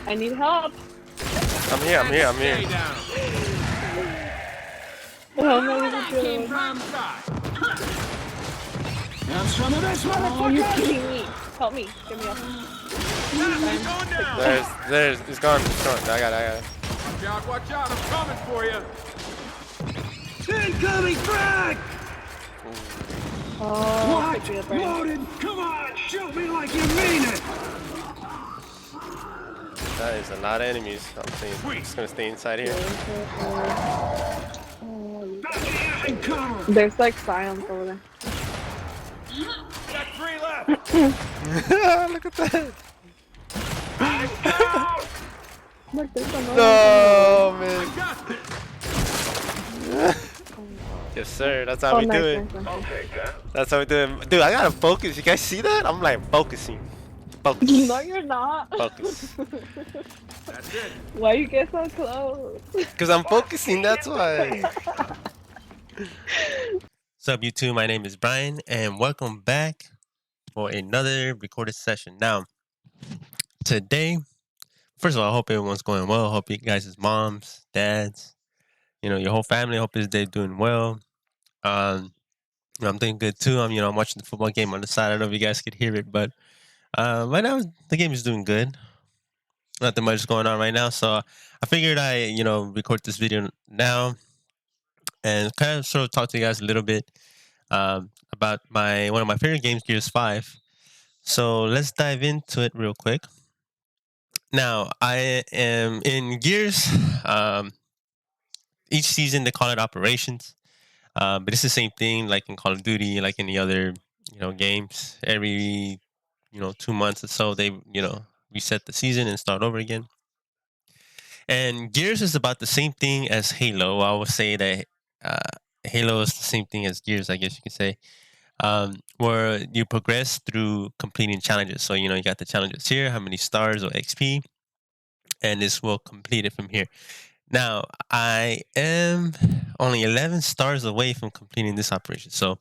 I need help. I'm here. Stay down. What am I gonna do? Have some of this, Oh, motherfucker! you're kidding me. Help me. Get me up. There's, it's gone. It's gone. I got it. Watch out, I'm coming for you. Incoming frag! Oh, pick me What? up, Brian. Loaded! Come on, shoot me like you mean it! That is a lot of enemies. I'm just gonna stay inside here. There's like silence over there. Got 3 left. Look at that. Look, there's another No, man. Yes, sir. That's how we do it. That's how we do it. Dude, I gotta focus. You guys see that? I'm like focusing. Focus. No, you're not. Focus. That's it. Why you get so close? Because I'm focusing, that's why. What's up, YouTube? My name is Brian, and welcome back for another recorded session. Now, today, first of all, I hope everyone's going well. I hope you guys' moms, dads, your whole family, I hope this day doing well. I'm doing good too. I'm watching the football game on the side. I don't know if you guys could hear it, but right now the game is doing good. Nothing much going on right now, so I figured I record this video now and kind of sort of talk to you guys a little bit about one of my favorite games, Gears 5. So let's dive into it real quick. Now, I am in Gears. Each season they call it operations, but it's the same thing like in Call of Duty, like any other games. Every 2 months or so they reset the season and start over again. And Gears is about the same thing as Halo. I would say that Halo is the same thing as Gears, I guess you could say, where you progress through completing challenges. So you got the challenges here, how many stars or XP, and this will complete it from here. Now, I am only 11 stars away from completing this operation, so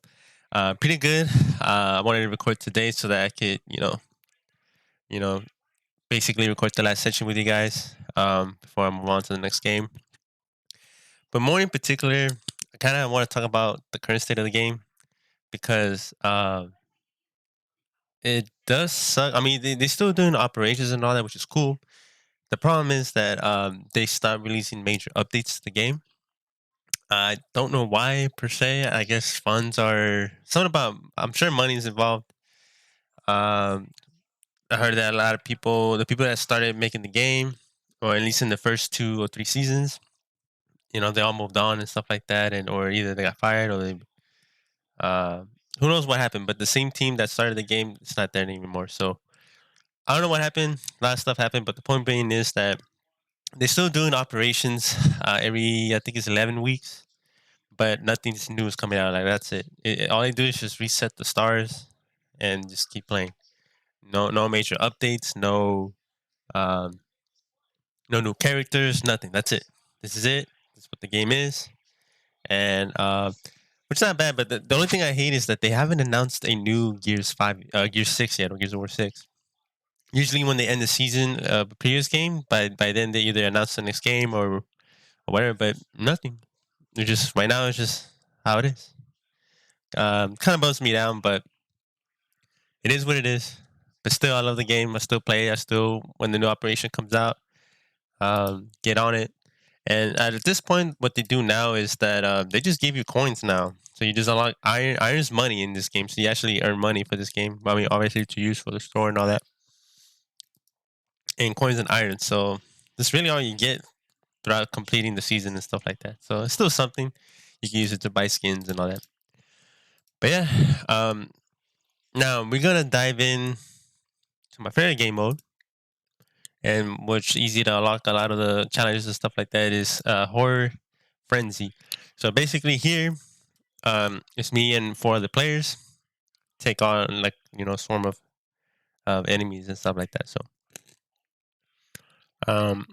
pretty good. I wanted to record today so that I could, basically record the last session with you guys before I move on to the next game. But more in particular, I kind of want to talk about the current state of the game because it does suck. I mean, they're still doing operations and all that, which is cool. The problem is that they start releasing major updates to the game. I don't know why per se. I guess funds are something about. I'm sure money is involved. I heard that a lot of people, the people that started making the game, or at least in the first 2 or 3 seasons, they all moved on and stuff like that, and or either they got fired or they, who knows what happened. But the same team that started the game, it's not there anymore. So I don't know what happened. A lot of stuff happened, but the point being is that they're still doing operations every, I think it's 11 weeks, but nothing new is coming out. Like that's it. All they do is just reset the stars and just keep playing. No major updates. No new characters. Nothing. That's it. This is it. This is what the game is, and which is not bad. But the only thing I hate is that they haven't announced a new Gears 6 yet, or Gears of War 6. Usually, when they end the season of a previous game, by then they either announce the next game or whatever. But nothing. They're just right now. It's just how it is. Kind of bums me down, but it is what it is. But still, I love the game. I still play. I still, when the new operation comes out, get on it. And at this point, what they do now is that they just give you coins now. So you just unlock iron. Iron's money in this game. So you actually earn money for this game. I mean, obviously to use for the store and all that. And coins and iron. So that's really all you get throughout completing the season and stuff like that. So it's still something. You can use it to buy skins and all that. But yeah, now we're gonna dive in to my favorite game mode, and what's easy to unlock a lot of the challenges and stuff like that is Horror Frenzy. So basically here, it's me and 4 other players take on like a swarm of enemies and stuff like that. So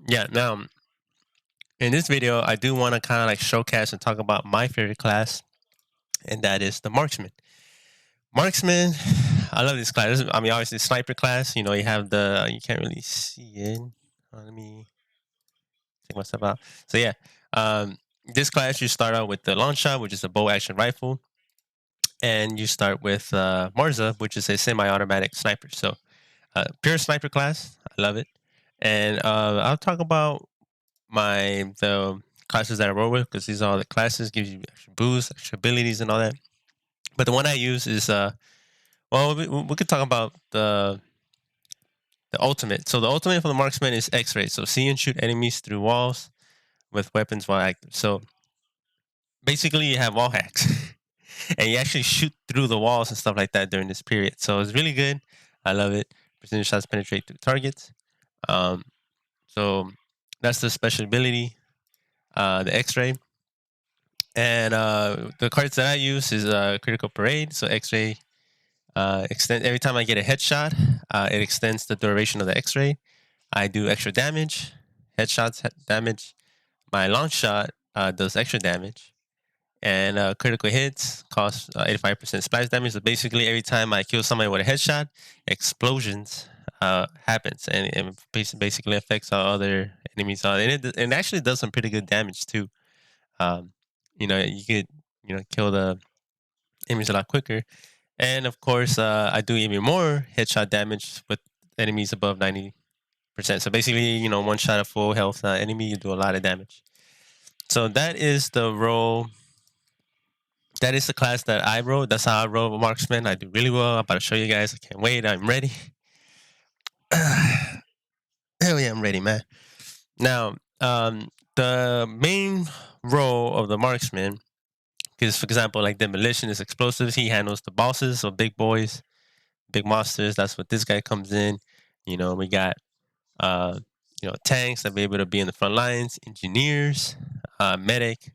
yeah, now in this video, I do want to kind of like showcase and talk about my favorite class, and that is the Marksman. Marksman, I love this class. I mean, obviously, sniper class. You have you can't really see it. Let me take myself out. So yeah, this class you start out with the long shot, which is a bow action rifle, and you start with Marza, which is a semi-automatic sniper. So pure sniper class. I love it. And I'll talk about the classes that I roll with because these are all the classes, gives you extra boosts, extra abilities, and all that. But the one I use is well, we could talk about the ultimate. So the ultimate for the marksman is X-ray. So see and shoot enemies through walls with weapons while active. So basically, you have wall hacks, and you actually shoot through the walls and stuff like that during this period. So it's really good. I love it. Precision shots penetrate through targets. Um, so that's the special ability, the X-ray. And the cards that I use is Critical Parade. So X-ray extend every time I get a headshot, it extends the duration of the X-ray. I do extra damage, headshots damage. My long shot does extra damage, and critical hits cost 85% splash damage. So basically, every time I kill somebody with a headshot, explosions happens, and it basically affects how other enemies are. And it actually does some pretty good damage too. Um, you could kill the enemies a lot quicker. And of course, I do even more headshot damage with enemies above 90%. So basically, one shot of full health enemy, you do a lot of damage. So that is the role. That is the class that I roll. That's how I roll a marksman. I do really well. I'm about to show you guys. I can't wait. I'm ready. Hell yeah, I'm ready, man. Now, the main role of the marksman, because for example, like demolition is explosives. He handles the bosses, so big boys, big monsters. That's what this guy comes in. We got tanks that be able to be in the front lines, engineers, medic.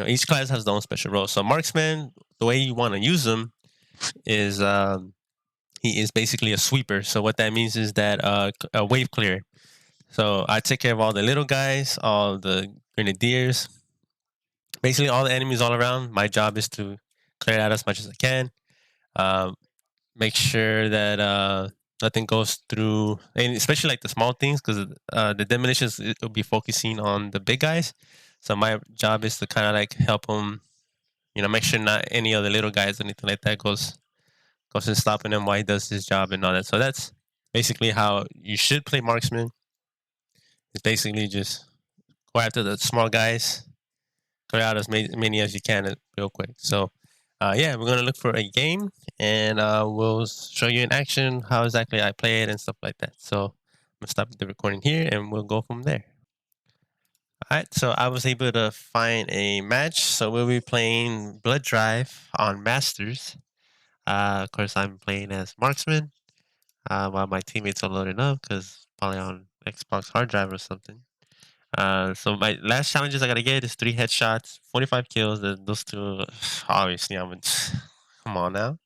Each class has their own special role. So marksman, the way you want to use them is he is basically a sweeper. So what that means is that a wave clear. So I take care of all the little guys, all the grenadiers, basically all the enemies all around. My job is to clear out as much as I can. Make sure that nothing goes through, and especially like the small things, because the demolitions will be focusing on the big guys. So my job is to kind of like help them, make sure not any of the little guys, anything like that goes and stopping him while he does his job and all that. So that's basically how you should play marksman. It's basically just go after the small guys, clear out as many as you can real quick. So yeah, we're gonna look for a game, and we'll show you in action how exactly I play it and stuff like that. So I'm gonna stop the recording here, and we'll go from there. All right, so I was able to find a match. So we'll be playing Blood Drive on Masters. Of course, I'm playing as marksman while my teammates are loading up because probably on Xbox hard drive or something. So my last challenges I gotta get is 3 headshots, 45 kills. Those two, obviously, come on now.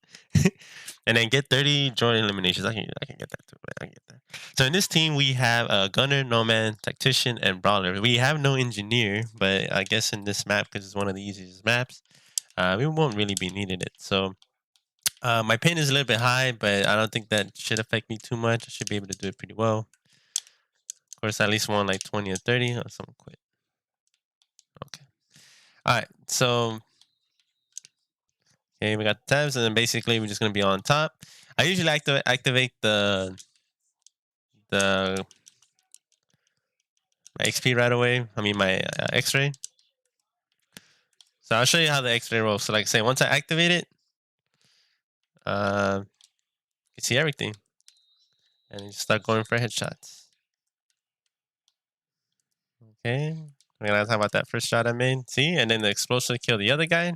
And then get 30 joint eliminations. I can get that too. Man. I can get that. So in this team, we have a gunner, nomad, tactician, and brawler. We have no engineer, but I guess in this map, because it's one of the easiest maps, we won't really be needing it. So my pin is a little bit high, but I don't think that should affect me too much. I should be able to do it pretty well. Of course, I at least want like 20 or 30. Oh, someone quit. Okay. All right. So, okay, we got the tabs, and then basically we're just gonna be on top. I usually like to activate the my XP right away. I mean my X-ray. So I'll show you how the X-ray rolls. So like I say, once I activate it, you can see everything, and you just start going for headshots. Okay, we're gonna talk about that first shot I made. See, and then the explosive killed the other guy.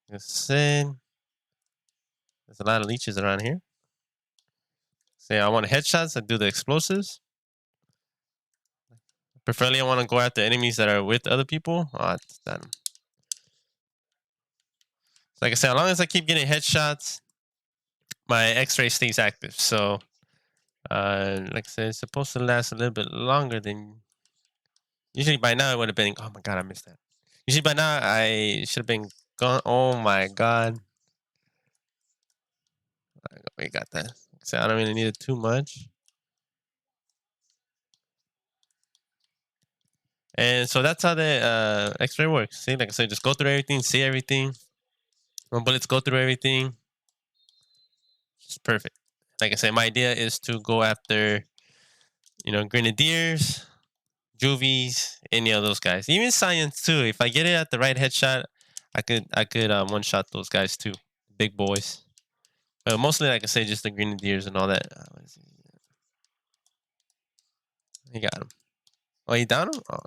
There's a lot of leeches around here. Say I want headshots. I do the explosives. Preferably, I want to go after enemies that are with other people. Oh, it's done. So like I said, as long as I keep getting headshots, my X-ray stays active. So, like I said, it's supposed to last a little bit longer than. Usually by now it would have been. Oh my god, I missed that. Usually by now I should have been gone. Oh my god. We got that. So I don't really need it too much. And so that's how the X-ray works. See, like I said, just go through everything, see everything. When bullets go through everything, it's perfect. Like I said, my idea is to go after, grenadiers, juvies, any of those guys. Even science too. If I get it at the right headshot, I could one shot those guys too, big boys. But mostly, like I say, just the grenadiers and all that. He got him. Oh, he down him. Oh.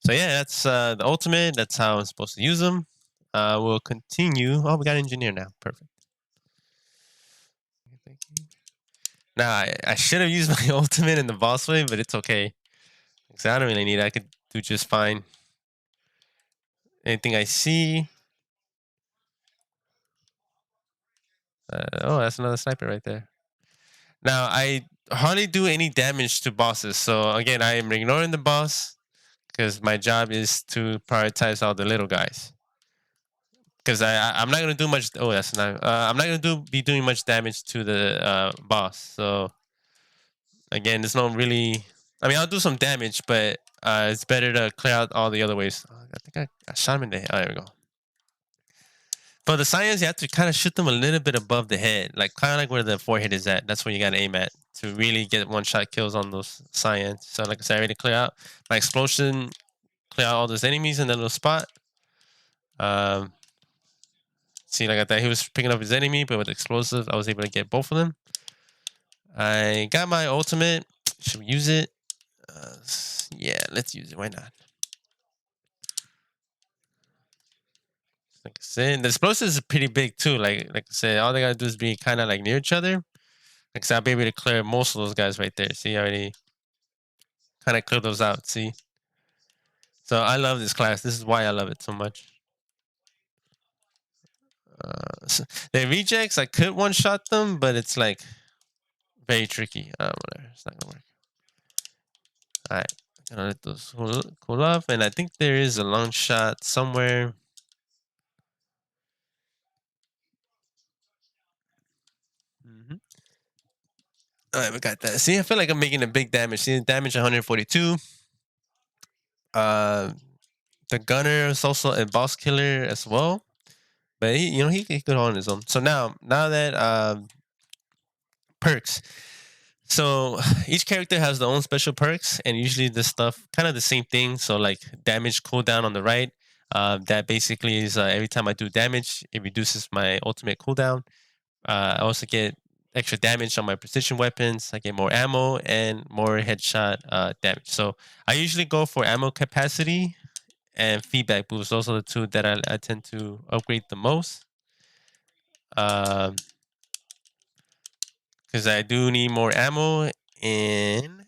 So yeah, that's the ultimate. That's how I'm supposed to use them. We'll continue. Oh, we got engineer now. Perfect. Now I should have used my ultimate in the boss wave, but it's okay. Because I don't really need it. I could do just fine. Anything I see. Oh, that's another sniper right there. Now I hardly do any damage to bosses. So again, I am ignoring the boss because my job is to prioritize all the little guys. Because I'm not gonna do much. Oh, that's not. I'm not gonna be doing much damage to the boss. So again, there's no really. I mean, I'll do some damage, but it's better to clear out all the other ways. Oh, I think I shot him in the head. Oh, there we go. For the science, you have to kind of shoot them a little bit above the head, like kind of like where the forehead is at. That's where you gotta aim at to really get one-shot kills on those science. So like I said, I already clear out my explosion, clear out all those enemies in that little spot. See, like I thought he was picking up his enemy, but with explosive, I was able to get both of them. I got my ultimate. Should we use it? Yeah, let's use it. Why not? Like I said, the explosives is pretty big too. Like I said, all they gotta do is be kind of like near each other. Like I said, I'll be able to clear most of those guys right there. See, I already kind of clear those out. See, so I love this class. This is why I love it so much. So the rejects, I could one shot them, but it's like very tricky. Whatever, it's not gonna work. All right, gonna let those cool off, and I think there is a long shot somewhere. All right, we got that. See, I feel like I'm making a big damage. See, damage 142. The gunner is also a boss killer as well, but he could hold on his own. So now that perks. So each character has their own special perks, and usually this stuff kind of the same thing. So like damage cooldown on the right. That basically is every time I do damage, it reduces my ultimate cooldown. I also get extra damage on my precision weapons. I get more ammo and more headshot damage. So I usually go for ammo capacity and feedback boost. Those are the two that I tend to upgrade the most. Because I do need more ammo and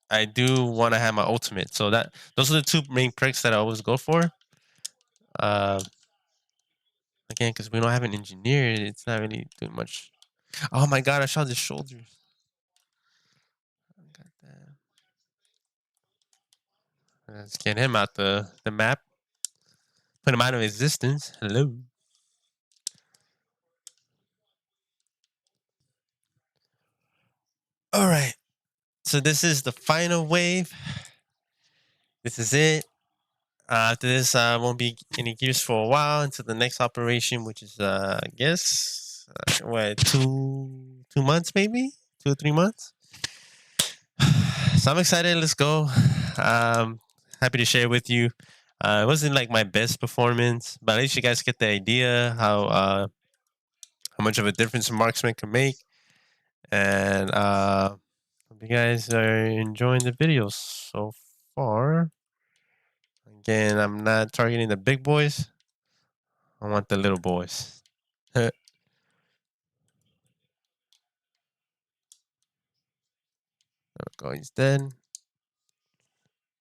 I do want to have my ultimate. So those are the two main perks that I always go for. Again, because we don't have an engineer, it's not really doing much. Oh my god, I shot his shoulders. Let's get him out the map. Put him out of existence. Hello. All right. So this is the final wave. This is it. After this, won't be any gears for a while until the next operation, which is, I guess, what, 2 months maybe? 2 or 3 months? So I'm excited. Let's go. Happy to share with you. It wasn't like my best performance, but at least you guys get the idea how much of a difference a marksman can make. And hope you guys are enjoying the videos so far. Again, I'm not targeting the big boys. I want the little boys. Go, he's dead.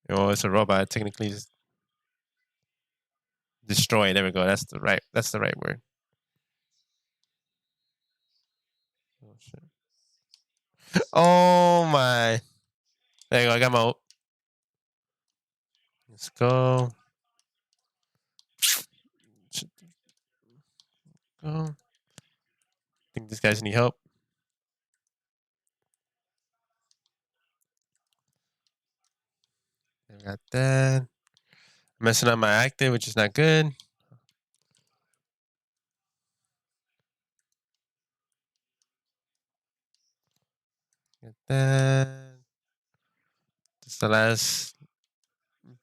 Oh, it's a robot. Technically, it's destroy. There we go. That's the right word. Oh shit. Oh my. There you go. I got my ult. Let's go. Go. I think these guys need help. I got that. Messing up my active, which is not good. Got that. This is the last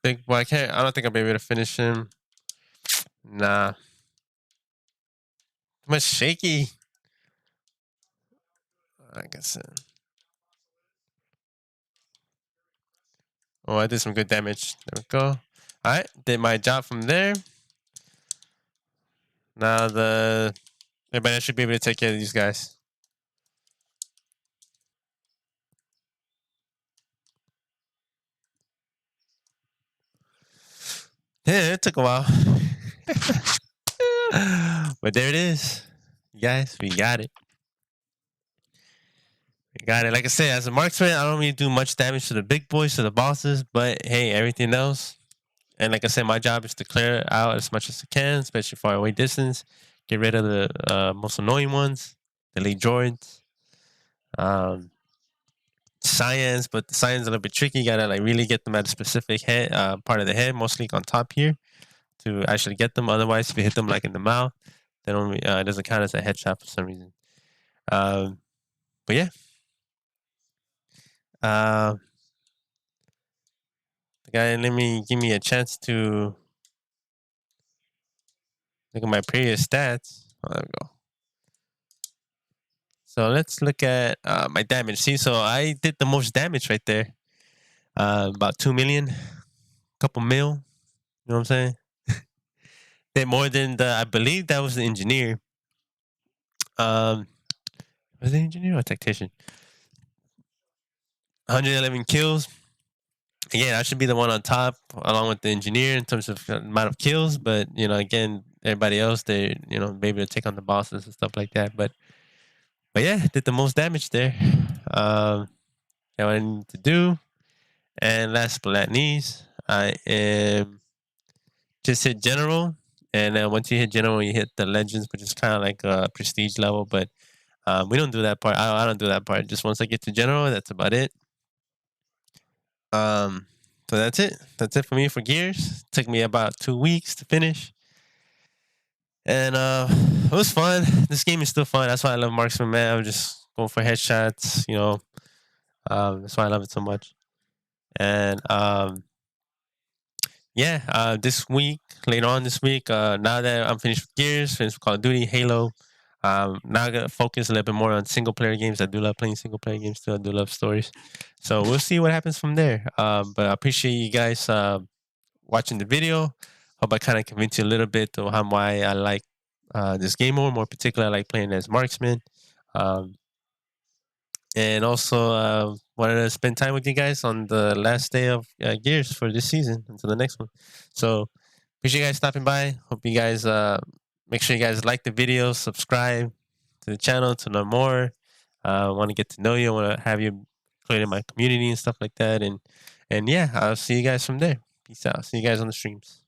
big boy. I don't think I'll be able to finish him. Nah. Too much shaky. I guess. Oh, I did some good damage. There we go. Alright, did my job from there. Now everybody should be able to take care of these guys. Yeah, it took a while. But there it is. You guys, we got it. We got it. Like I said, as a marksman, I don't really do much damage to the big boys, to the bosses, but hey, everything else. And like I said, my job is to clear out as much as I can, especially far away distance. Get rid of the most annoying ones, delete droids. Science, but the science is a little bit tricky. You gotta like really get them at a specific head part of the head, mostly on top here, to actually get them. Otherwise, if you hit them like in the mouth, they don't. It doesn't count as a headshot for some reason. But yeah. The guy give me a chance to look at my previous stats. Oh, there we go. So let's look at my damage. See, so I did the most damage right there. About 2 million, couple mil. You know what I'm saying? Did more than I believe that was the engineer. Was it the engineer or tactician? 111 kills. Again, I should be the one on top along with the engineer in terms of amount of kills. But, again, everybody else, they, be able to take on the bosses and stuff like that. But yeah, did the most damage there. What I need to do. And last but not least, I am just hit general. And then once you hit general, you hit the legends, which is kind of like a prestige level. But we don't do that part. I don't do that part. Just once I get to general, that's about it. So that's it. That's it for me for Gears. Took me about 2 weeks to finish. And it was fun. This game is still fun. That's why I love Marksman, man. I'm just going for headshots, that's why I love it so much. And this week, later on this week, now that I'm finished with Gears, finished with Call of Duty, Halo, now I'm gonna focus a little bit more on single player games. I do love playing single player games too. I do love stories. So we'll see what happens from there. But I appreciate you guys watching the video. Hope I kind of convinced you a little bit of why I like this game more particularly I like playing as Marksman. And also wanted to spend time with you guys on the last day of Gears for this season until the next one. So appreciate you guys stopping by. Hope you guys make sure you guys like the video, subscribe to the channel to know more. Want to get to know you. I want to have you included in my community and stuff like that. And yeah, I'll see you guys from there. Peace out. See you guys on the streams.